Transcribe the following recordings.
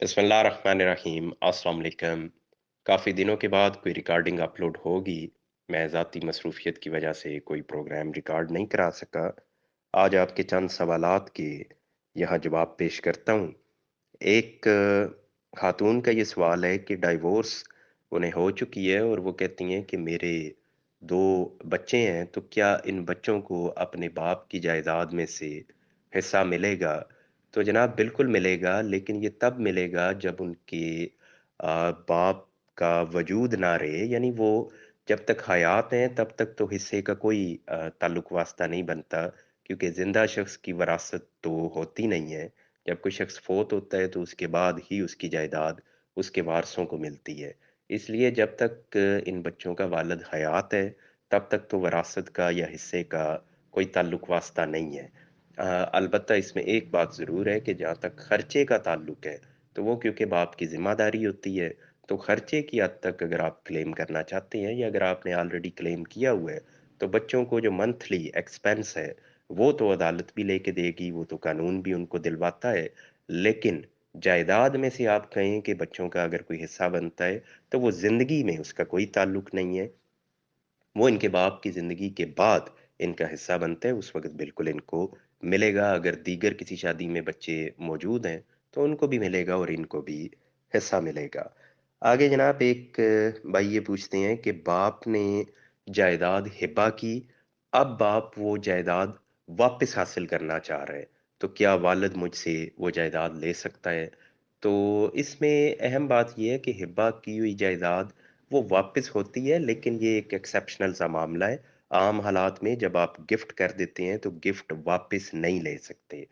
बिस्मिल्लाहिर्रहमानिर्रहीम अस्सलाम वालेकुम। काफ़ी दिनों के बाद कोई रिकॉर्डिंग अपलोड होगी। मैं ज़ाती मसरूफ़ियत की वजह से कोई प्रोग्राम रिकॉर्ड नहीं करा सका। आज आपके चंद सवालात के यहाँ जवाब पेश करता हूँ। एक खातून का ये सवाल है कि डाइवोर्स उन्हें हो चुकी है और वो कहती हैं कि मेरे 2 बच्चे हैं, तो क्या इन बच्चों को अपने बाप की जायदाद में से हिस्सा मिलेगा? तो जनाब बिल्कुल मिलेगा, लेकिन ये तब मिलेगा जब उनके बाप का वजूद ना रहे, यानी वो जब तक हयात हैं तब तक तो हिस्से का कोई ताल्लुक वास्ता नहीं बनता, क्योंकि ज़िंदा शख्स की वरासत तो होती नहीं है। जब कोई शख्स फ़ौत होता है तो उसके बाद ही उसकी जायदाद उसके वारसों को मिलती है। इसलिए जब तक इन बच्चों का वालिद हयात है, तब तक तो वरासत का या हिस्से का कोई ताल्लुक वास्ता नहीं है। अलबत्ता इसमें एक बात ज़रूर है कि जहाँ तक खर्चे का ताल्लुक है, तो वो क्योंकि बाप की ज़िम्मेदारी होती है, तो खर्चे की हद तक अगर आप क्लेम करना चाहते हैं या अगर आपने ऑलरेडी क्लेम किया हुआ है, तो बच्चों को जो मंथली एक्सपेंस है, वो तो अदालत भी लेके देगी, वो तो कानून भी उनको दिलवाता है। लेकिन जायदाद में से आप कहें कि बच्चों का अगर कोई हिस्सा बनता है, तो वो ज़िंदगी में उसका कोई ताल्लुक नहीं है। वो इनके बाप की ज़िंदगी के बाद इनका हिस्सा बनते हैं, उस वक़्त बिल्कुल इनको मिलेगा। अगर दीगर किसी शादी में बच्चे मौजूद हैं, तो उनको भी मिलेगा और इनको भी हिस्सा मिलेगा। आगे जनाब एक भाई ये पूछते हैं कि बाप ने जायदाद हिबा की, अब बाप वो जायदाद वापस हासिल करना चाह रहा है, तो क्या वालिद मुझसे वो जायदाद ले सकता है? तो इसमें अहम बात ये है कि हिबा की हुई जायदाद वो वापस होती है, लेकिन ये एक एक्सेप्शनल सा मामला है। आम हालात में जब आप गिफ्ट कर देते हैं, तो गिफ्ट वापस नहीं ले सकते।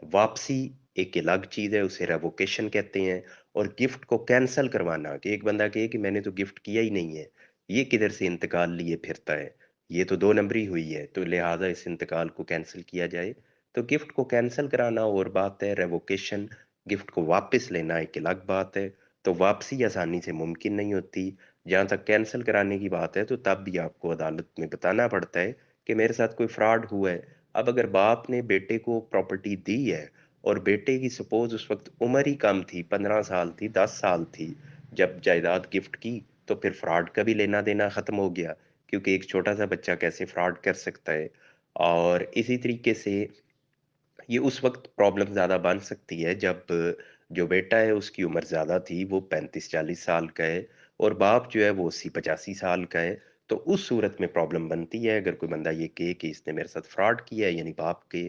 वापसी एक अलग चीज़ है, उसे रेवोकेशन कहते हैं। और गिफ्ट को कैंसल करवाना कि एक बंदा कहे कि मैंने तो गिफ्ट किया ही नहीं है, ये किधर से इंतकाल लिए फिरता है, ये तो 2 नंबरी हुई है, तो लिहाज़ा इस इंतकाल को कैंसल किया जाए। तो गिफ्ट को कैंसल कराना और बात है, रेवोकेशन गिफ्ट को वापस लेना एक अलग बात है। तो वापसी आसानी से मुमकिन नहीं होती। जहाँ तक कैंसल कराने की बात है, तो तब भी आपको अदालत में बताना पड़ता है कि मेरे साथ कोई फ्रॉड हुआ है। अब अगर बाप ने बेटे को प्रॉपर्टी दी है और बेटे की सपोज़ उस वक़्त उम्र ही कम थी, 15 साल थी, 10 साल थी, जब जायदाद गिफ्ट की, तो फिर फ्रॉड का भी लेना-देना ख़त्म हो गया, क्योंकि एक छोटा-सा बच्चा कैसे फ्रॉड कर सकता है। और इसी तरीके से ये उस वक़्त प्रॉब्लम ज़्यादा बन सकती है जब जो बेटा है उसकी उम्र ज़्यादा थी, वो 35-40 साल का है और बाप जो है वो 80-85 साल का है। तो उस सूरत में प्रॉब्लम बनती है, अगर कोई बंदा ये कहे कि इसने मेरे साथ फ्रॉड किया है यानी बाप के,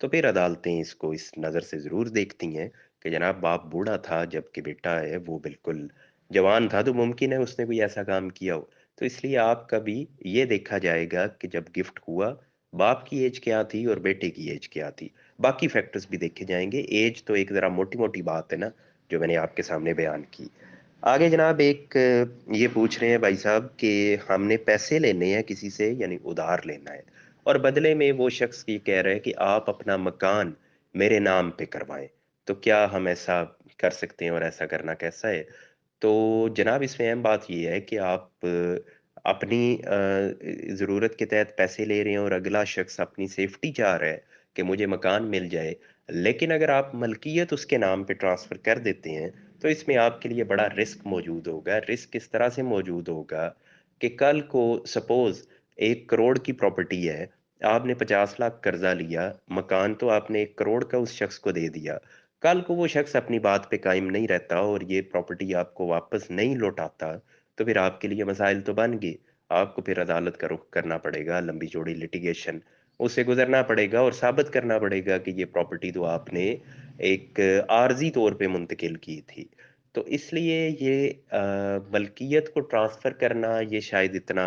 तो फिर अदालतें इसको इस नज़र से ज़रूर देखती हैं कि जनाब बाप बूढ़ा था जबकि बेटा है वो बिल्कुल जवान था, तो मुमकिन है उसने कोई ऐसा काम किया हो। तो इसलिए आपका भी ये देखा जाएगा कि जब गिफ्ट हुआ, बाप की एज क्या थी और बेटे की एज क्या थी। बाकी फैक्टर्स भी देखे जाएँगे। ऐज तो एक ज़रा मोटी-मोटी बात है ना, जो मैंने आपके सामने बयान की। आगे जनाब एक ये पूछ रहे हैं भाई साहब कि हमने पैसे लेने हैं किसी से यानी उधार लेना है और बदले में वो शख्स ये कह रहा है कि आप अपना मकान मेरे नाम पे करवाएँ। तो क्या हम ऐसा कर सकते हैं और ऐसा करना कैसा है? तो जनाब इसमें अहम बात ये है कि आप अपनी ज़रूरत के तहत पैसे ले रहे हैं और अगला शख्स अपनी सेफ्टी चाह रहा है कि मुझे मकान मिल जाए। लेकिन अगर आप मलकियत उसके नाम पे ट्रांसफ़र कर देते हैं, तो इसमें आपके लिए बड़ा रिस्क मौजूद होगा। रिस्क इस तरह से मौजूद होगा कि कल को सपोज़ 1 करोड़ की प्रॉपर्टी है, आपने 50 लाख कर्ज़ा लिया, मकान तो आपने 1 करोड़ का उस शख्स को दे दिया। कल को वो शख्स अपनी बात पे कायम नहीं रहता और ये प्रॉपर्टी आपको वापस नहीं लौटाता, तो फिर आपके लिए मसाइल तो बन गए। आपको फिर अदालत का रुख करना पड़ेगा, लंबी-चौड़ी लिटिगेशन, उससे गुज़रना पड़ेगा और साबित करना पड़ेगा कि ये प्रॉपर्टी तो आपने एक आर्ज़ी तौर पे मुंतकिल की थी। तो इसलिए ये मलकियत को ट्रांसफ़र करना ये शायद इतना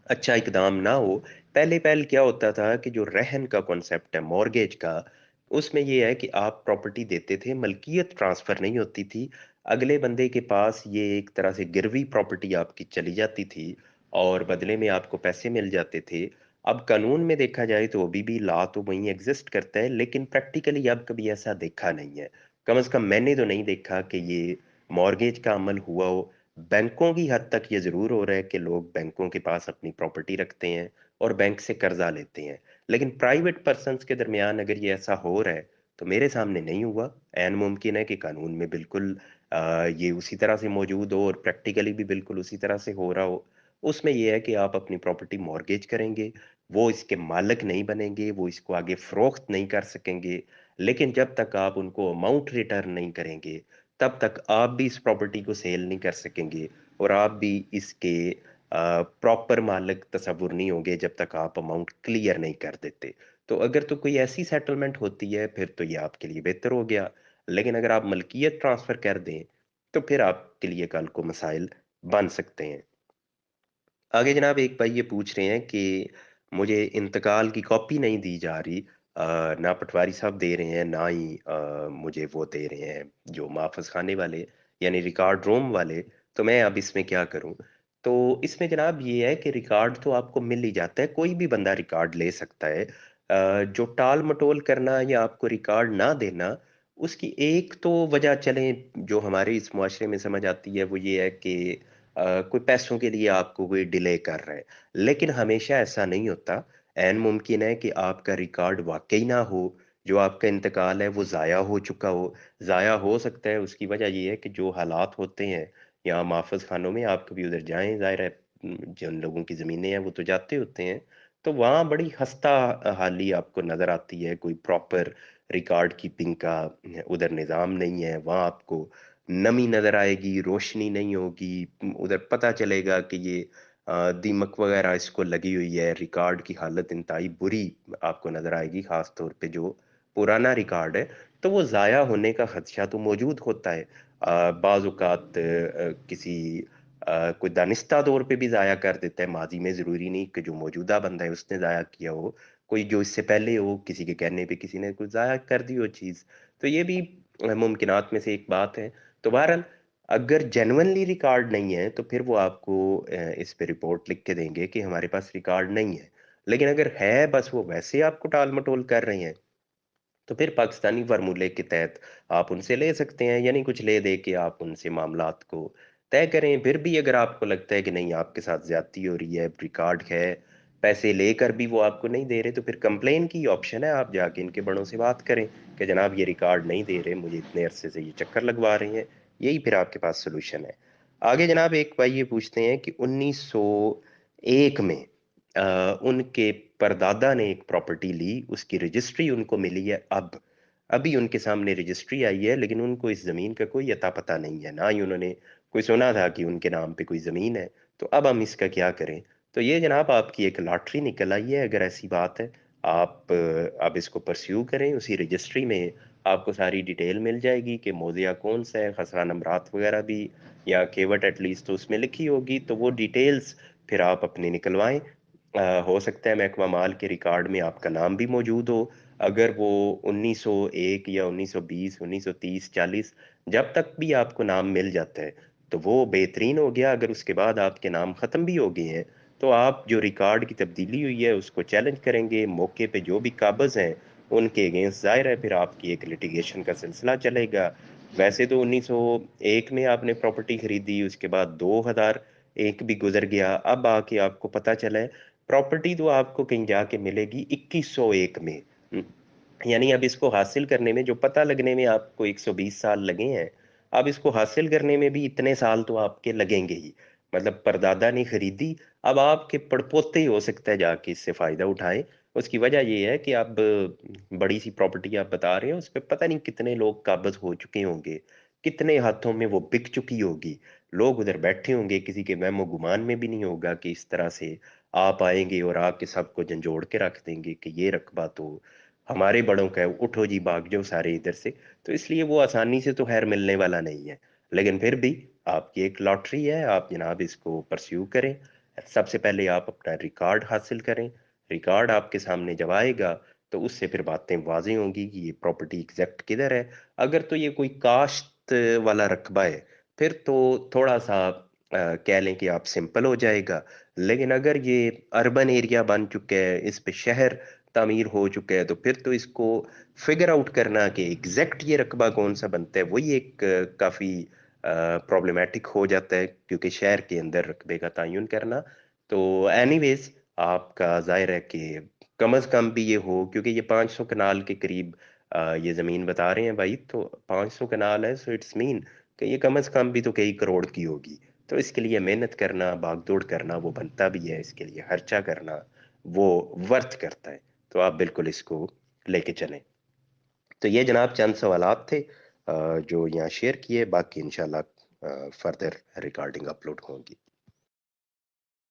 अच्छा इक़दाम ना हो। पहले-पहल क्या होता था कि जो रहन का कॉन्सेप्ट है मॉर्गेज का, उसमें ये है कि आप प्रॉपर्टी देते थे, मलकियत ट्रांसफ़र नहीं होती थी। अगले बंदे के पास ये एक तरह से गिरवी प्रॉपर्टी आपकी चली जाती थी और बदले में आपको पैसे मिल जाते थे। अब कानून में देखा जाए तो अभी भी लॉ तो वहीं एग्ज़िस्ट करता है, लेकिन प्रैक्टिकली अब कभी ऐसा देखा नहीं है। कम से कम मैंने तो नहीं देखा कि ये मॉर्गेज का अमल हुआ हो। बैंकों की हद तक ये ज़रूर हो रहा है कि लोग बैंकों के पास अपनी प्रॉपर्टी रखते हैं और बैंक से कर्ज़ा लेते हैं। लेकिन प्राइवेट पर्सन्स के दरमियान अगर ये ऐसा हो रहा है, तो मेरे सामने नहीं हुआ। ऐन मुमकिन है कि कानून में बिल्कुल ये उसी तरह से मौजूद हो और प्रैक्टिकली भी बिल्कुल उसी तरह से हो रहा हो। उसमें ये है कि आप अपनी प्रॉपर्टी मॉर्गेज करेंगे, वो इसके मालिक नहीं बनेंगे, वो इसको आगे फ़रोख्त नहीं कर सकेंगे। लेकिन जब तक आप उनको अमाउंट रिटर्न नहीं करेंगे, तब तक आप भी इस प्रॉपर्टी को सेल नहीं कर सकेंगे और आप भी इसके प्रॉपर मालिक तस्वुर नहीं होंगे जब तक आप अमाउंट क्लियर नहीं कर देते। तो अगर तो कोई ऐसी सेटलमेंट होती है फिर तो ये आपके लिए बेहतर हो गया। लेकिन अगर आप मलकियत ट्रांसफ़र कर दें, तो फिर आपके लिए कल को मसाइल बन सकते हैं। आगे जनाब एक भाई ये पूछ रहे हैं कि मुझे इंतकाल की कॉपी नहीं दी जा रही। ना पटवारी साहब दे रहे हैं, ना ही मुझे वो दे रहे हैं जो महफ़ज़ खाने वाले, यानी रिकॉर्ड रूम वाले। तो मैं अब इसमें क्या करूँ? तो इसमें जनाब ये है कि रिकॉर्ड तो आपको मिल ही जाता है, कोई भी बंदा रिकॉर्ड ले सकता है। जो टाल-मटोल करना या आपको रिकॉर्ड ना देना, उसकी एक तो वजह चलें जो हमारे इस मुआशरे में समझ आती है, वो ये है कि कोई पैसों के लिए आपको कोई डिले कर रहा है। लेकिन हमेशा ऐसा नहीं होता। ऐन मुमकिन है कि आपका रिकॉर्ड वाक़ई ना हो, जो आपका इंतकाल है वो ज़ाया हो चुका हो। ज़ाया हो सकता है उसकी वजह ये है कि जो हालात होते हैं, यहाँ महफ़ज़ खानों में आप कभी उधर जाएँ, ज़ाहिर है जिन लोगों की ज़मीनें हैं वो तो जाते होते हैं। तो वहाँ बड़ी खस्ता हाली आपको नज़र आती है, कोई प्रॉपर रिकॉर्ड कीपिंग का उधर निज़ाम नहीं है। वहाँ आपको नमी नज़र आएगी, रोशनी नहीं होगी, उधर पता चलेगा कि ये दीमक वग़ैरह इसको लगी हुई है, रिकॉर्ड की हालत इंतहाई बुरी आपको नज़र आएगी, ख़ास तौर पे जो पुराना रिकॉर्ड है, तो वो ज़ाया होने का ख़दशा तो मौजूद होता है। बाज़ औक़ात किसी कोई दानिस्ता तौर पे भी ज़ाया कर देता है, माज़ी में ज़रूरी नहीं कि जो मौजूदा बंदा है उसने ज़ाया किया हो, कोई जो इससे पहले हो, किसी के कहने पे किसी ने कुछ ज़ाया कर दी हो चीज़। तो ये भी मुमकिनात में से एक बात है। तो बहरहाल अगर जेनुइनली रिकॉर्ड नहीं है, तो फिर वो आपको इस पे रिपोर्ट लिख के देंगे कि हमारे पास रिकॉर्ड नहीं है। लेकिन अगर है, बस वो वैसे आपको टाल-मटोल कर रहे हैं, तो फिर पाकिस्तानी फ़ॉर्मूले के तहत आप उनसे ले सकते हैं, यानी कुछ ले दे के आप उनसे मामलात को तय करें। फिर भी अगर आपको लगता है कि नहीं आपके साथ ज़्यादती हो रही है, रिकॉर्ड है, पैसे लेकर भी वो आपको नहीं दे रहे, तो फिर कंप्लेन की ऑप्शन है, आप जाके इनके बड़ों से बात करें कि जनाब ये रिकॉर्ड नहीं दे रहे, मुझे इतने अरसे से ये चक्कर लगवा रहे हैं। यही फिर आपके पास सॉल्यूशन है। आगे जनाब एक भाई ये पूछते हैं कि 1901 में उनके परदादा ने एक प्रॉपर्टी ली, उसकी रजिस्ट्री उनको मिली है अब। अभी उनके सामने रजिस्ट्री आई है, लेकिन उनको इस ज़मीन का कोई अता-पता नहीं है, ना ही उन्होंने कोई सुना था कि उनके नाम पे कोई ज़मीन है। तो अब हम इसका क्या करें? तो ये जनाब आपकी एक लॉटरी निकल आई है, अगर ऐसी बात है। आप अब इसको परस्यू करें, उसी रजिस्ट्री में आपको सारी डिटेल मिल जाएगी कि मौज़िया कौन-सा है, ख़सरा नंबरात वग़ैरह भी या केवट एट लीस्ट तो उसमें लिखी होगी, तो वो डिटेल्स फिर आप अपनी निकलवाएँ। हो सकता है महकमा माल के रिकॉर्ड में आपका नाम भी मौजूद हो। अगर वो 1901 या 1920, 1930, 40 जब तक भी आपको नाम मिल जाता है, तो वो बेहतरीन हो गया। अगर उसके बाद आपके नाम ख़त्म भी हो गए हैं, तो आप जो रिकॉर्ड की तब्दीली हुई है, उसको चैलेंज करेंगे। मौके पे जो भी काबज़ हैं, उनके अगेंस्ट ज़ाहिर है फिर आपकी एक लिटिगेशन का सिलसिला चलेगा। वैसे तो 1901 में आपने प्रॉपर्टी खरीदी, उसके बाद 2001 भी गुज़र गया। अब आके आपको पता चला है प्रॉपर्टी तो आपको कहीं जाके मिलेगी 2101 में। हुँ, यानी अब इसको हासिल करने में जो पता लगने में आपको 120 साल लगे हैं, अब इसको हासिल करने में भी इतने साल तो आपके लगेंगे ही। मतलब परदादा ने खरीदी, अब आपके पड़पोते ही हो सकता है जाके इससे फ़ायदा उठाएँ। उसकी वजह ये है कि अब बड़ी-सी प्रॉपर्टी आप बता रहे हो, उसपे पता नहीं कितने लोग काबज़ हो चुके होंगे, कितने हाथों में वो बिक चुकी होगी। लोग उधर बैठे होंगे, किसी के वहमो-गुमान में भी नहीं होगा कि इस तरह से आप आएँगे और आके सबको झंझोड़ के रख देंगे कि ये रकबा तो हमारे बड़ों का है, उठो जी भाग जाओ सारे इधर से। तो इसलिए वो आसानी से तो ख़ैर मिलने वाला नहीं है। लेकिन फिर भी आपकी एक लॉटरी है, आप जनाब इसको परस्यू करें। सबसे पहले आप अपना रिकॉर्ड हासिल करें। रिकॉर्ड आपके सामने जब आएगा, तो उससे फिर बातें वाज़ेह होंगी कि ये प्रॉपर्टी एग्ज़ैक्ट किधर है। अगर तो ये कोई काश्त वाला रकबा है, फिर तो थोड़ा-सा कह लें कि आप सिंपल हो जाएगा। लेकिन अगर ये अर्बन एरिया बन चुका है, इस पे शहर तामीर हो चुका है, तो फिर तो इसको फ़िगर आउट करना कि एग्ज़ैक्ट ये रकबा कौन-सा बनता है, वही एक काफ़ी प्रॉब्लमैटिक हो जाता है, क्योंकि शहर के अंदर रकबे का तयन करना। तो एनीवेज़ आपका ज़ाहिर है कि कम अज़ कम भी ये हो, क्योंकि ये 500 कनाल के करीब ये ज़मीन बता रहे हैं भाई, तो 500 कनाल है, सो इट्स मीन कि ये कम से कम भी तो कई करोड़ की होगी। तो इसके लिए मेहनत करना, भाग-दौड़ करना वो बनता भी है, इसके लिए खर्चा करना वो वर्थ करता है। तो आप बिल्कुल इसको लेके चलें। तो ये जनाब चंद सवालात थे जो यहाँ शेयर किए, बाकी इंशाल्लाह फर्दर रिकॉर्डिंग अपलोड होंगी।